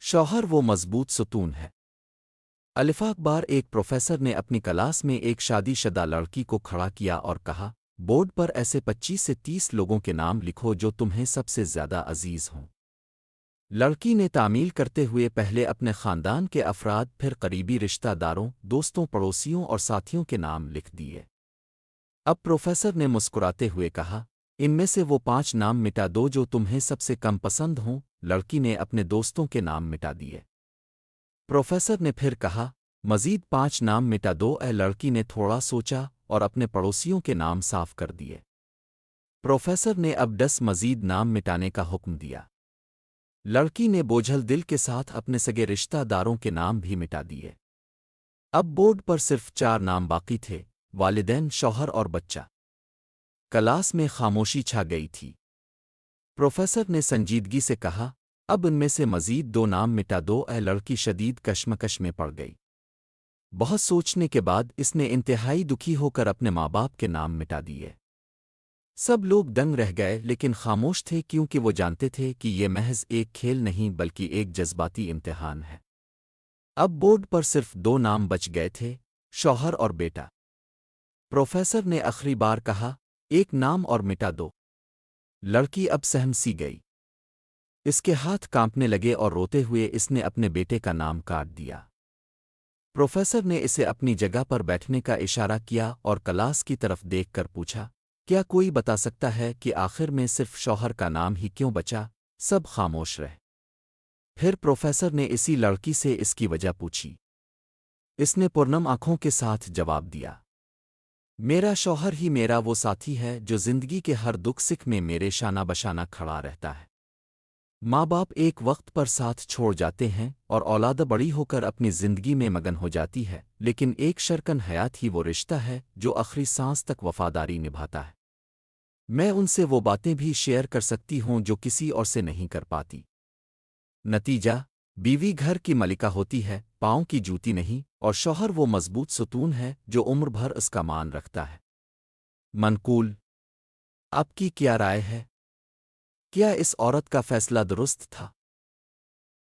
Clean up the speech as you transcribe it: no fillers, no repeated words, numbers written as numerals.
شوہر وہ مضبوط ستون ہے۔ الفاق بار ایک پروفیسر نے اپنی کلاس میں ایک شادی شدہ لڑکی کو کھڑا کیا اور کہا، بورڈ پر ایسے 25 سے 30 لوگوں کے نام لکھو جو تمہیں سب سے زیادہ عزیز ہوں۔ لڑکی نے تعمیل کرتے ہوئے پہلے اپنے خاندان کے افراد، پھر قریبی رشتہ داروں، دوستوں، پڑوسیوں اور ساتھیوں کے نام لکھ دیے۔ اب پروفیسر نے مسکراتے ہوئے کہا، ان میں سے وہ 5 نام مٹا دو جو تمہیں سب سے کم پسند ہوں۔ لڑکی نے اپنے دوستوں کے نام مٹا دیے۔ پروفیسر نے پھر کہا، مزید 5 نام مٹا دو۔ لڑکی نے تھوڑا سوچا اور اپنے پڑوسیوں کے نام صاف کر دیے۔ پروفیسر نے اب 10 مزید نام مٹانے کا حکم دیا۔ لڑکی نے بوجھل دل کے ساتھ اپنے سگے رشتہ داروں کے نام بھی مٹا دیے۔ اب بورڈ پر صرف 4 نام باقی تھے، والدین، شوہر اور بچہ۔ کلاس میں خاموشی چھا گئی تھی۔ پروفیسر نے سنجیدگی سے کہا، اب ان میں سے مزید 2 نام مٹا دو۔ لڑکی شدید کشمکش میں پڑ گئی۔ بہت سوچنے کے بعد اس نے انتہائی دکھی ہو کر اپنے ماں باپ کے نام مٹا دیے۔ سب لوگ دنگ رہ گئے لیکن خاموش تھے، کیونکہ وہ جانتے تھے کہ یہ محض ایک کھیل نہیں بلکہ ایک جذباتی امتحان ہے۔ اب بورڈ پر صرف 2 نام بچ گئے تھے، شوہر اور بیٹا۔ پروفیسر نے آخری بار کہا، ایک نام اور مٹا دو۔ لڑکی اب سہم سی گئی۔ اس کے ہاتھ کانپنے لگے اور روتے ہوئے اس نے اپنے بیٹے کا نام کاٹ دیا۔ پروفیسر نے اسے اپنی جگہ پر بیٹھنے کا اشارہ کیا اور کلاس کی طرف دیکھ کر پوچھا، کیا کوئی بتا سکتا ہے کہ آخر میں صرف شوہر کا نام ہی کیوں بچا؟ سب خاموش رہے۔ پھر پروفیسر نے اسی لڑکی سے اس کی وجہ پوچھی۔ اس نے پرنم آنکھوں کے ساتھ جواب دیا، میرا شوہر ہی میرا وہ ساتھی ہے جو زندگی کے ہر دکھ سکھ میں میرے شانہ بشانہ کھڑا رہتا ہے۔ ماں باپ ایک وقت پر ساتھ چھوڑ جاتے ہیں اور اولاد بڑی ہو کر اپنی زندگی میں مگن ہو جاتی ہے، لیکن ایک شرکن حیات ہی وہ رشتہ ہے جو آخری سانس تک وفاداری نبھاتا ہے۔ میں ان سے وہ باتیں بھی شیئر کر سکتی ہوں جو کسی اور سے نہیں کر پاتی۔ نتیجہ، بیوی گھر کی ملکہ ہوتی ہے، پاؤں کی جوتی نہیں، اور شوہر وہ مضبوط ستون ہے جو عمر بھر اس کا مان رکھتا ہے۔ منقول۔ آپ کی کیا رائے ہے؟ کیا اس عورت کا فیصلہ درست تھا؟